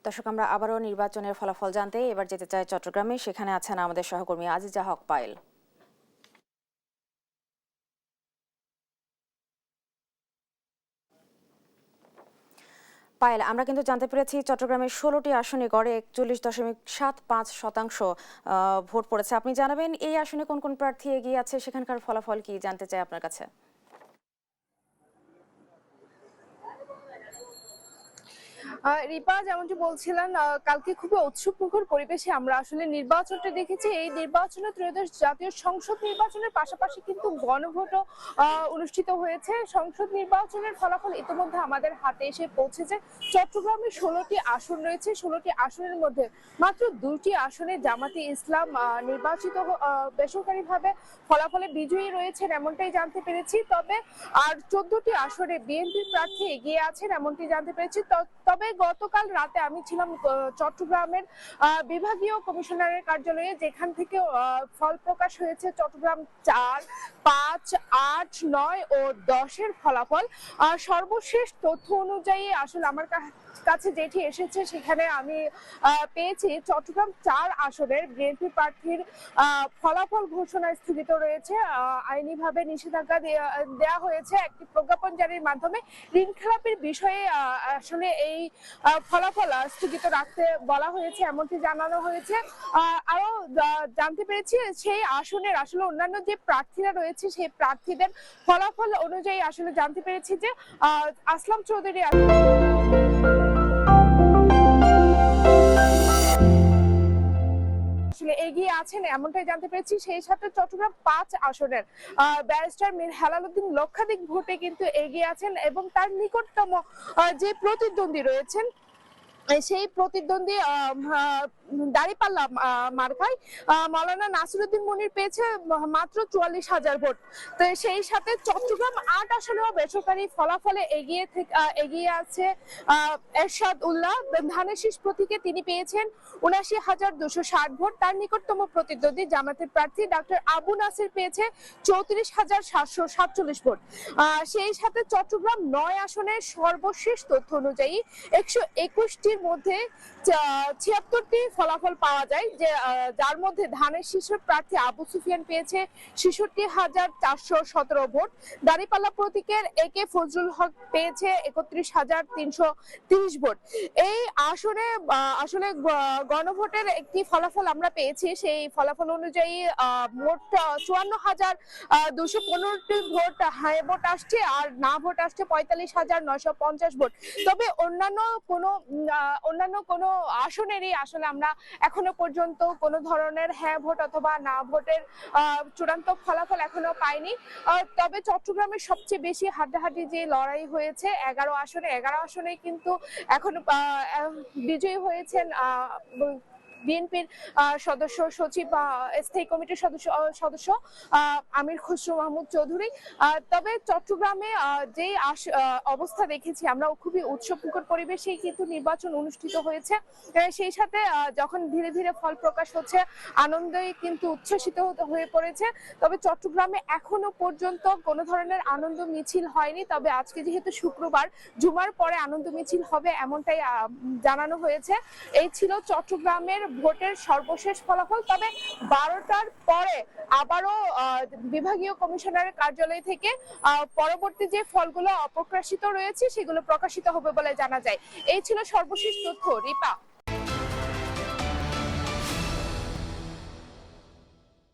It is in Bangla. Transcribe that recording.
দর্শক, আমরা আবারও নির্বাচনের ফলাফল জানতে এবার যেতে চাই চট্টগ্রামে। সেখানে আছেন আমাদের সহকর্মী আজিজা হক পায়েল। পায়েল, আমরা কিন্তু জানতে পেরেছি চট্টগ্রামের 16টি আসনে গড়ে 41.75% ভোট পড়েছে। আপনি জানাবেন এই আসনে কোন কোন প্রার্থী এগিয়ে আছে, সেখানকার ফলাফল কি জানতে চাই আপনার কাছে। রিপা, যেমনটি বলছিলেন, কালকে খুবই উৎসবমুখর পরিবেশে আমরা আসলে নির্বাচনটা দেখেছি। এই নির্বাচনে ত্রয়োদশ জাতীয় সংসদ নির্বাচনের পাশাপাশি কিন্তু গণভোটও অনুষ্ঠিত হয়েছে। সংসদ নির্বাচনের ফলাফল ইতিমধ্যে আমাদের হাতে এসে পৌঁছেছে। চট্টগ্রামে 16টি আসন রয়েছে। 16টি আসনের মধ্যে মাত্র 2টি আসনে জামাতে ইসলাম নির্বাচিত বেসরকারিভাবে ফলাফলে বিজয়ী রয়েছেন এমনটাই জানতে পেরেছি। তবে আর 14টি আসনে বিএনপির প্রার্থী এগিয়ে আছেন এমনটি জানতে পেরেছি। তবে গতকাল রাতে আমি ছিলাম চট্টগ্রামের বিভাগীয় কমিশনারের কার্যালয়ে, যেখান থেকে ফল প্রকাশ হয়েছে চট্টগ্রাম 4, 5, 8, 9 ও 10-এর ফলাফল। সর্বশেষ তথ্য অনুযায়ী আসলে আমার কাছে যেটি এসেছে সেখানে আমি পেয়েছি চট্টগ্রাম 4 আসনের বিএনপি প্রার্থীর ফলাফল ঘোষণা স্থগিত রয়েছে। আইনিভাবে নিষেধাজ্ঞা দেওয়া হয়েছে একটি প্রজ্ঞাপন জারির মাধ্যমে। ঋণ খেলাপির বিষয়ে আসলে এই ফলাফল স্থগিত রাখতে বলা হয়েছে এমনটি জানানো হয়েছে। আরো জানতে পেরেছি সেই আসনের আসলে অন্যান্য যে প্রার্থীরা রয়েছে সেই প্রার্থীদের ফলাফল অনুযায়ী আসলে জানতে পেরেছি যে আসলাম চৌধুরী আসলে এগিয়ে আছেন এমনটাই জানতে পেরেছি। সেই সাথে চট্টগ্রাম 5 আসনের ব্যারিস্টার মীর হেলালুদ্দিন লক্ষাধিক ভোটে কিন্তু এগিয়ে আছেন এবং তার নিকটতম যে প্রতিদ্বন্দ্বী রয়েছেন সেই প্রতিদ্বন্দ্বী দাঁড়িপাল্লা মার্কায় মাওলানা নাসিরুদ্দিন মুনির পেয়েছে মাত্র 44,000 ভোট। তো সেই সাথে চট্টগ্রাম 8 আসনেও বেসরকারি ফলাফলে এগিয়ে আছে এরশাদ উল্লাহ। ধানের শীষ প্রতীকে তিনি পেয়েছেন 79,260 ভোট। তার নিকটতম প্রতিদ্বন্দ্বী জামাতের প্রার্থী ডাক্তার আবু নাসির পেয়েছে 34,747 ভোট। সেই সাথে চট্টগ্রাম 9 আসনের সর্বশেষ তথ্য অনুযায়ী 121টির মধ্যে 76টি ফলাফল পাওয়া যায়, যে যার মধ্যে ধানের শীষের প্রার্থী আবু সুফিয়ান পেয়েছে 66,417 ভোট। দাঁড়িপাল্লা প্রতীকের একে ফজলুল হক পেয়েছে 31,330 ভোট। এই আসনে আসলে গণভোটের একটি ফলাফল আমরা পেয়েছি। সেই ফলাফল অনুযায়ী মোট 54,215টি ভোট হ্যাঁ ভোট আসছে আর না ভোট আসছে 45,950 ভোট। তবে অন্যান্য কোনো আসনেরই আসলে আমরা এখনো পর্যন্ত কোনো ধরনের হ্যাঁ ভোট অথবা না ভোটের চূড়ান্ত ফলাফল এখনো পাইনি। তবে চট্টগ্রামের সবচেয়ে বেশি হাড্ডাহাড্ডি যে লড়াই হয়েছে 11 আসনে কিন্তু এখনো বিজয়ী হয়েছেন বিএনপির সদস্য সচিব বা স্থায়ী কমিটির সদস্য আমির খসরু মাহমুদ চৌধুরী। তবে চট্টগ্রামে যে অবস্থা দেখেছি আমরা, খুবই উৎসবমুখর পরিবেশেই কিন্তু নির্বাচন অনুষ্ঠিত হয়েছে। সেই সাথে যখন ধীরে ধীরে ফল প্রকাশ হচ্ছে, আনন্দে কিন্তু উচ্ছ্বসিত হয়ে পড়েছে। তবে চট্টগ্রামে এখনো পর্যন্ত কোনো ধরনের আনন্দ মিছিল হয়নি। তবে আজকে যেহেতু শুক্রবার, জুমার পরে আনন্দ মিছিল হবে এমনটাই জানানো হয়েছে। এই ছিল চট্টগ্রামের ভোটের সর্বশেষ ফলাফল। তবে 12টার পরে আবারও বিভাগীয় কমিশনারের কার্যালয় থেকে পরবর্তী যে ফলগুলো অপ্রকাশিত রয়েছে সেগুলো প্রকাশিত হবে বলে জানা যায়। এই ছিল সর্বশেষ তথ্য। রিপা।